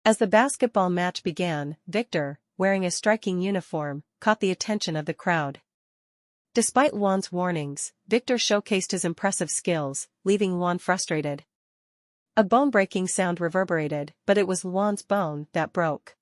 As the basketball match began, Victor, wearing a striking uniform, caught the attention of the crowd. Despite Juan's warnings, Victor showcased his impressive skills, leaving Juan frustrated. A bone-breaking sound reverberated, but it was Juan's bone that broke.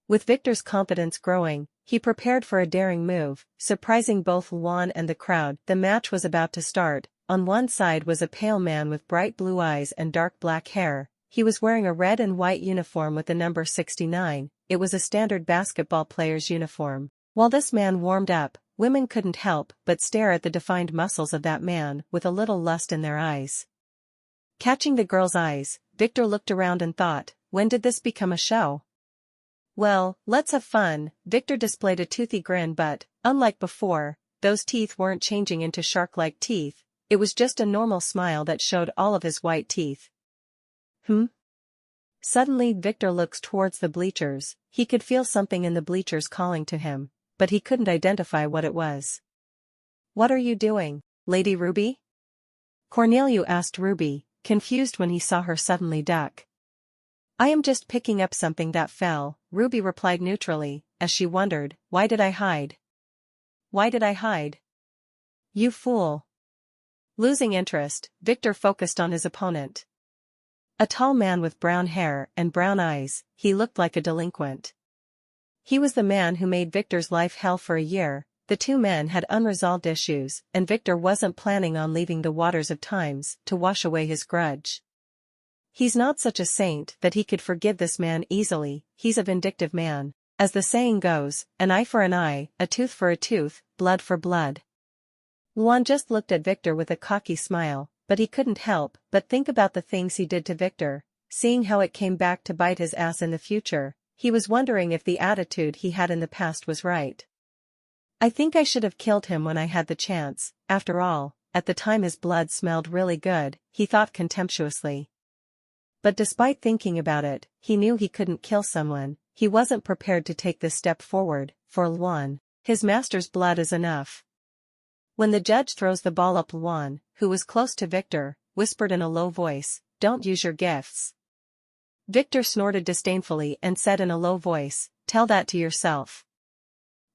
With Victor's confidence growing, he prepared for a daring move, surprising both Juan and the crowd. The match was about to start. On one side was a pale man with bright blue eyes and dark black hair. He was wearing a red and white uniform with the number 69. It was a standard basketball player's uniform. While this man warmed up, women couldn't help but stare at the defined muscles of that man with a little lust in their eyes. Catching the girl's eyes, Victor looked around and thought, when did this become a show? Well, let's have fun. Victor displayed a toothy grin, but, unlike before, those teeth weren't changing into shark-like teeth. It was just a normal smile that showed all of his white teeth. Suddenly Victor looks towards the bleachers. He could feel something in the bleachers calling to him, but he couldn't identify what it was. "What are you doing, Lady Ruby?" Corneliu asked Ruby, confused when he saw her suddenly duck. "I am just picking up something that fell," Ruby replied neutrally, as she wondered, "Why did I hide? Why did I hide? You fool." Losing interest, Victor focused on his opponent. A tall man with brown hair and brown eyes, he looked like a delinquent. He was the man who made Victor's life hell for a year. The two men had unresolved issues, and Victor wasn't planning on leaving the waters of times to wash away his grudge. He's not such a saint that he could forgive this man easily. He's a vindictive man. As the saying goes, an eye for an eye, a tooth for a tooth, blood for blood. Juan just looked at Victor with a cocky smile, but he couldn't help but think about the things he did to Victor. Seeing how it came back to bite his ass in the future, he was wondering if the attitude he had in the past was right. "I think I should have killed him when I had the chance. After all, at the time his blood smelled really good," he thought contemptuously. But despite thinking about it, he knew he couldn't kill someone. He wasn't prepared to take this step forward. For Juan, his master's blood is enough. When the judge throws the ball up, Juan, who was close to Victor, whispered in a low voice, "Don't use your gifts." Victor snorted disdainfully and said in a low voice, "Tell that to yourself."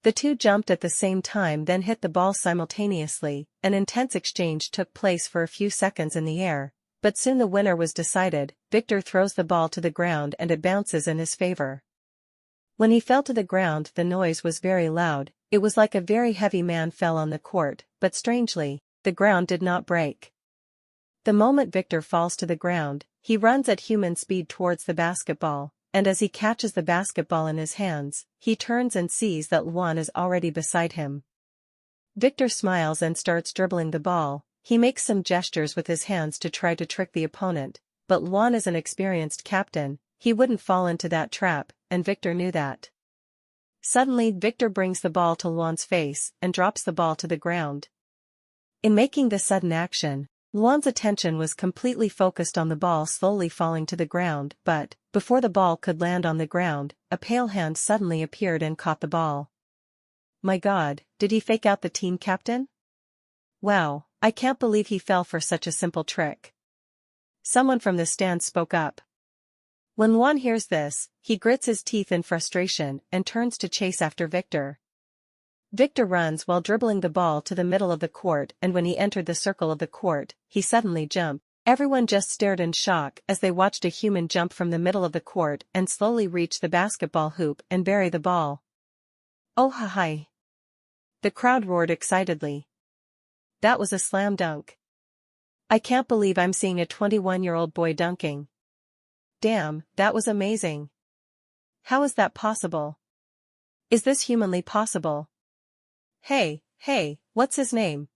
The two jumped at the same time, then hit the ball simultaneously. An intense exchange took place for a few seconds in the air, but soon the winner was decided. Victor throws the ball to the ground and it bounces in his favor. When he fell to the ground, the noise was very loud. It was like a very heavy man fell on the court, but strangely, the ground did not break. The moment Victor falls to the ground, he runs at human speed towards the basketball, and as he catches the basketball in his hands, he turns and sees that Juan is already beside him. Victor smiles and starts dribbling the ball. He makes some gestures with his hands to try to trick the opponent, but Juan is an experienced captain. He wouldn't fall into that trap, and Victor knew that. Suddenly Victor brings the ball to Juan's face and drops the ball to the ground. In making this sudden action, Juan's attention was completely focused on the ball slowly falling to the ground, but, before the ball could land on the ground, a pale hand suddenly appeared and caught the ball. "My God, did he fake out the team captain? Wow, I can't believe he fell for such a simple trick." Someone from the stand spoke up. When Juan hears this, he grits his teeth in frustration and turns to chase after Victor. Victor runs while dribbling the ball to the middle of the court, and when he entered the circle of the court, he suddenly jumped. Everyone just stared in shock as they watched a human jump from the middle of the court and slowly reach the basketball hoop and bury the ball. "Oh hi!" The crowd roared excitedly. "That was a slam dunk. I can't believe I'm seeing a 21-year-old boy dunking. Damn, that was amazing. How is that possible? Is this humanly possible? Hey, what's his name?"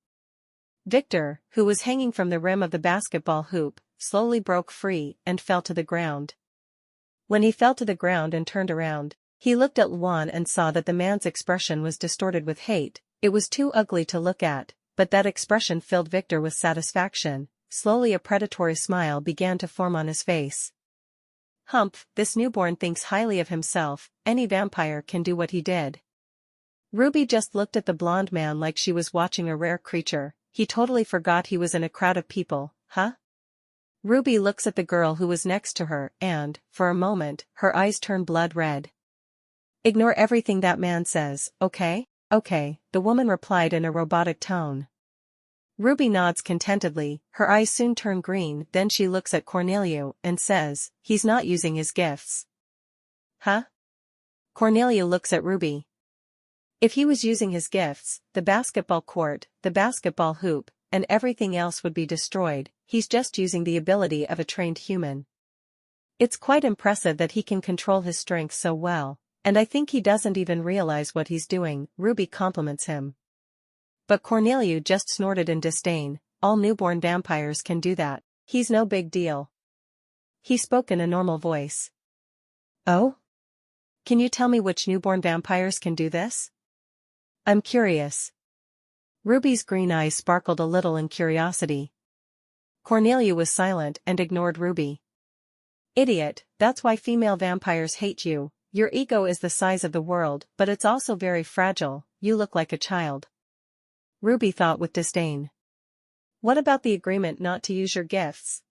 Victor, who was hanging from the rim of the basketball hoop, slowly broke free and fell to the ground. When he fell to the ground and turned around, he looked at Juan and saw that the man's expression was distorted with hate. It was too ugly to look at, but that expression filled Victor with satisfaction. Slowly a predatory smile began to form on his face. Humph, this newborn thinks highly of himself. Any vampire can do what he did. Ruby just looked at the blonde man like she was watching a rare creature. He totally forgot he was in a crowd of people, huh? Ruby looks at the girl who was next to her and, for a moment, her eyes turn blood red. Ignore everything that man says, okay? Okay, the woman replied in a robotic tone. Ruby nods contentedly, her eyes soon turn green, then she looks at Corneliu and says, he's not using his gifts. Huh? Corneliu looks at Ruby. If he was using his gifts, the basketball court, the basketball hoop, and everything else would be destroyed. He's just using the ability of a trained human. It's quite impressive that he can control his strength so well, and I think he doesn't even realize what he's doing, Ruby compliments him. But Corneliu just snorted in disdain, all newborn vampires can do that, he's no big deal. He spoke in a normal voice. Oh? Can you tell me which newborn vampires can do this? I'm curious. Ruby's green eyes sparkled a little in curiosity. Corneliu was silent and ignored Ruby. Idiot, that's why female vampires hate you. Your ego is the size of the world, but it's also very fragile, you look like a child. Ruby thought with disdain. What about the agreement not to use your gifts?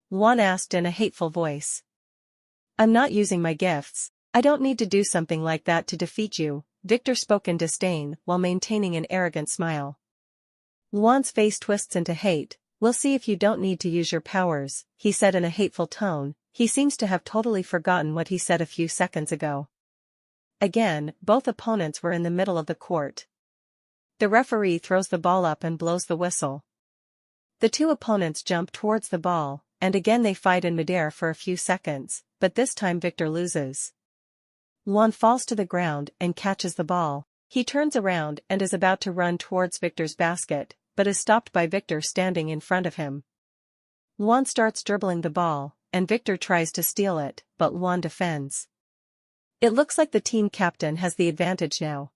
Juan asked in a hateful voice. I'm not using my gifts. I don't need to do something like that to defeat you, Victor spoke in disdain while maintaining an arrogant smile. Juan's face twists into hate. We'll see if you don't need to use your powers, he said in a hateful tone. He seems to have totally forgotten what he said a few seconds ago. Again, both opponents were in the middle of the court. The referee throws the ball up and blows the whistle. The two opponents jump towards the ball, and again they fight in midair for a few seconds, but this time Victor loses. Juan falls to the ground and catches the ball. He turns around and is about to run towards Victor's basket, but is stopped by Victor standing in front of him. Juan starts dribbling the ball, and Victor tries to steal it, but Juan defends. It looks like the team captain has the advantage now.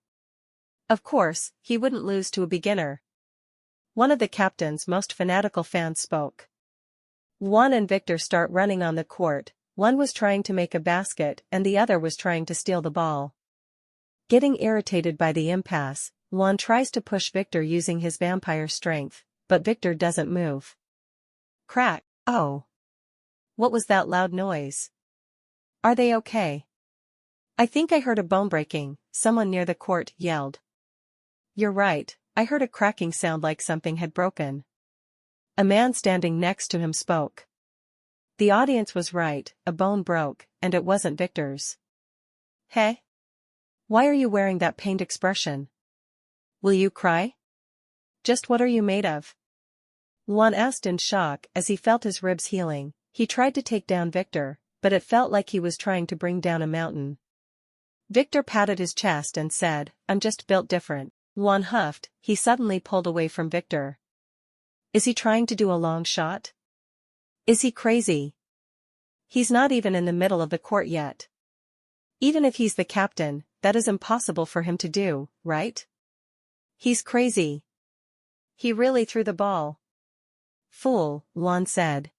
Of course, he wouldn't lose to a beginner. One of the captain's most fanatical fans spoke. Juan and Victor start running on the court. One was trying to make a basket and the other was trying to steal the ball. Getting irritated by the impasse, Juan tries to push Victor using his vampire strength, but Victor doesn't move. Crack. Oh. What was that loud noise? Are they okay? I think I heard a bone breaking, someone near the court yelled. You're right, I heard a cracking sound like something had broken. A man standing next to him spoke. The audience was right, a bone broke, and it wasn't Victor's. Hey? Why are you wearing that pained expression? Will you cry? Just what are you made of? Juan asked in shock as he felt his ribs healing. He tried to take down Victor, but it felt like he was trying to bring down a mountain. Victor patted his chest and said, I'm just built different. Juan huffed, he suddenly pulled away from Victor. Is he trying to do a long shot? Is he crazy? He's not even in the middle of the court yet. Even if he's the captain, that is impossible for him to do, right? He's crazy. He really threw the ball. Fool, Juan said.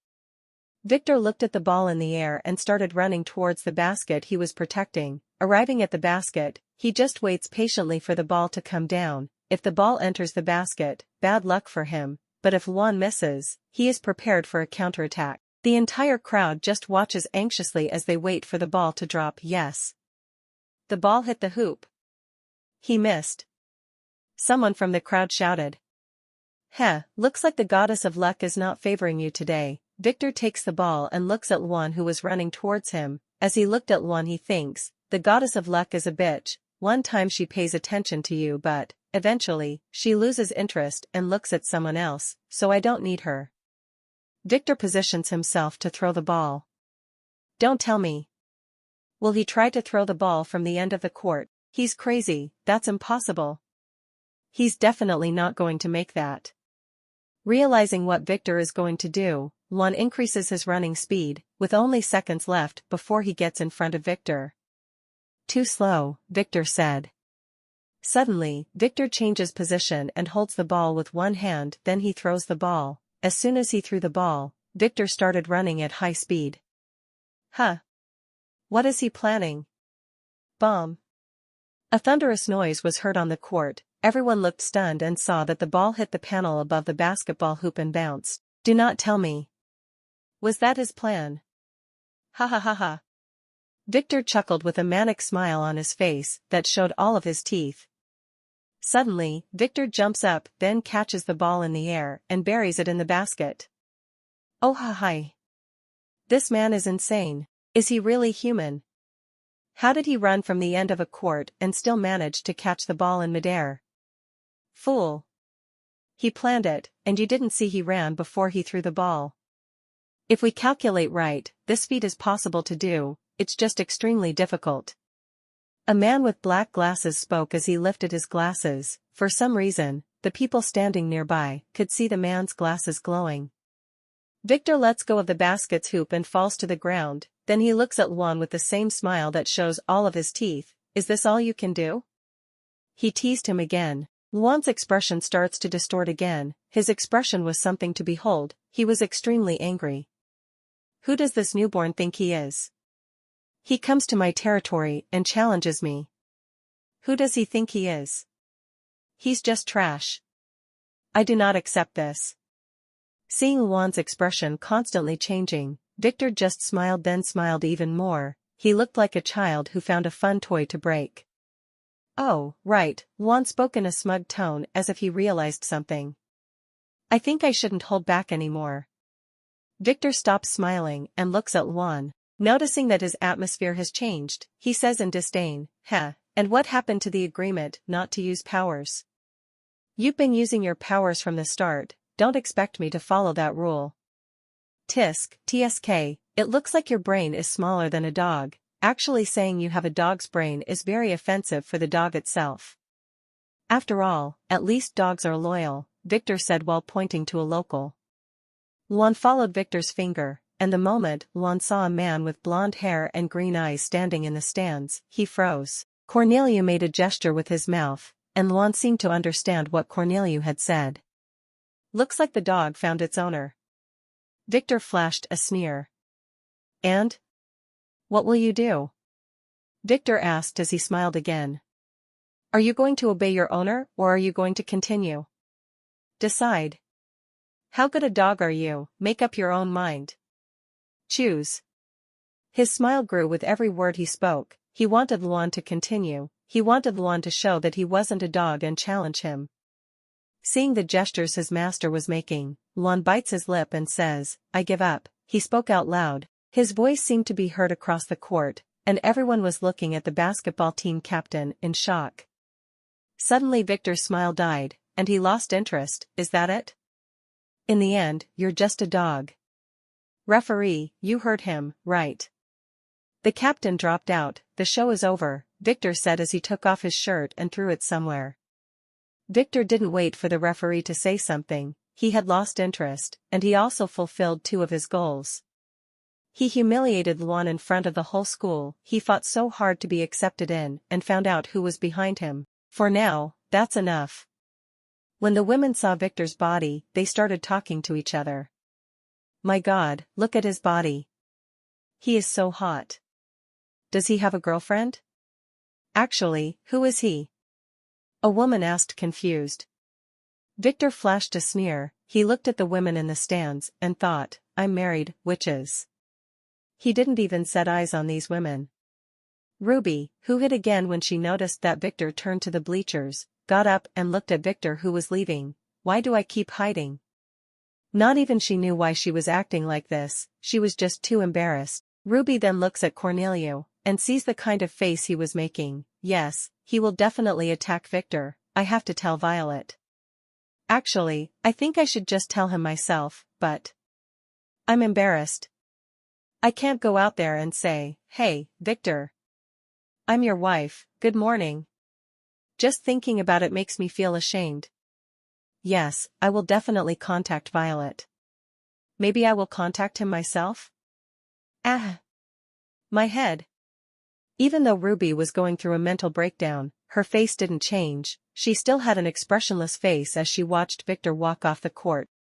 Victor looked at the ball in the air and started running towards the basket he was protecting. Arriving at the basket, he just waits patiently for the ball to come down. If the ball enters the basket, bad luck for him, but if Juan misses, he is prepared for a counterattack. The entire crowd just watches anxiously as they wait for the ball to drop. Yes. The ball hit the hoop. He missed. Someone from the crowd shouted. Heh, looks like the goddess of luck is not favoring you today. Victor takes the ball and looks at Juan who was running towards him. As he looked at Juan he thinks, the goddess of luck is a bitch. One time she pays attention to you but, eventually, she loses interest and looks at someone else, so I don't need her. Victor positions himself to throw the ball. Don't tell me. Will he try to throw the ball from the end of the court? He's crazy, that's impossible. He's definitely not going to make that. Realizing what Victor is going to do, Juan increases his running speed, with only seconds left before he gets in front of Victor. Too slow, Victor said. Suddenly, Victor changes position and holds the ball with one hand, then he throws the ball. As soon as he threw the ball, Victor started running at high speed. Huh. What is he planning? Bomb. A thunderous noise was heard on the court. Everyone looked stunned and saw that the ball hit the panel above the basketball hoop and bounced. Do not tell me. Was that his plan? Ha ha ha ha. Victor chuckled with a manic smile on his face that showed all of his teeth. Suddenly, Victor jumps up, then catches the ball in the air and buries it in the basket. Oh ha hi. This man is insane. Is he really human? How did he run from the end of a court and still manage to catch the ball in midair? Fool. He planned it, and you didn't see he ran before he threw the ball. If we calculate right, this feat is possible to do, it's just extremely difficult. A man with black glasses spoke as he lifted his glasses. For some reason, the people standing nearby could see the man's glasses glowing. Victor lets go of the basket's hoop and falls to the ground, then he looks at Luan with the same smile that shows all of his teeth. Is this all you can do? He teased him again. Luan's expression starts to distort again. His expression was something to behold. He was extremely angry. Who does this newborn think he is? He comes to my territory and challenges me. Who does he think he is? He's just trash. I do not accept this. Seeing Luan's expression constantly changing, Victor just smiled, then smiled even more. He looked like a child who found a fun toy to break. Oh, right, Luan spoke in a smug tone as if he realized something. I think I shouldn't hold back anymore. Victor stops smiling and looks at Luan. Noticing that his atmosphere has changed, he says in disdain, and what happened to the agreement not to use powers? You've been using your powers from the start, don't expect me to follow that rule. TSK, it looks like your brain is smaller than a dog. Actually saying you have a dog's brain is very offensive for the dog itself. After all, at least dogs are loyal, Victor said while pointing to a local. Luan followed Victor's finger, and the moment Luan saw a man with blonde hair and green eyes standing in the stands, he froze. Corneliu made a gesture with his mouth, and Luan seemed to understand what Corneliu had said. Looks like the dog found its owner. Victor flashed a sneer. And? What will you do? Victor asked as he smiled again. Are you going to obey your owner, or are you going to continue? Decide. How good a dog are you? Make up your own mind. Choose. His smile grew with every word he spoke. He wanted Luan to continue. He wanted Luan to show that he wasn't a dog and challenge him. Seeing the gestures his master was making, Luan bites his lip and says, I give up. He spoke out loud. His voice seemed to be heard across the court, and everyone was looking at the basketball team captain in shock. Suddenly Victor's smile died, and he lost interest. Is that it? In the end, you're just a dog. Referee, you heard him, right? The captain dropped out. The show is over, Victor said as he took off his shirt and threw it somewhere. Victor didn't wait for the referee to say something. He had lost interest, and he also fulfilled 2 of his goals. He humiliated Luan in front of the whole school. He fought so hard to be accepted in and found out who was behind him. For now, that's enough. When the women saw Victor's body, they started talking to each other. My God, look at his body. He is so hot. Does he have a girlfriend? Actually, who is he? A woman asked confused. Victor flashed a sneer. He looked at the women in the stands and thought, I'm married, witches. He didn't even set eyes on these women. Ruby, who hid again when she noticed that Victor turned to the bleachers, got up and looked at Victor who was leaving. Why do I keep hiding? Not even she knew why she was acting like this, she was just too embarrassed. Ruby then looks at Corneliu, and sees the kind of face he was making. Yes, he will definitely attack Victor. I have to tell Violet. Actually, I think I should just tell him myself, but I'm embarrassed. I can't go out there and say, hey, Victor. I'm your wife, good morning. Just thinking about it makes me feel ashamed. Yes, I will definitely contact Violet. Maybe I will contact him myself? Ah! My head. Even though Ruby was going through a mental breakdown, her face didn't change. She still had an expressionless face as she watched Victor walk off the court.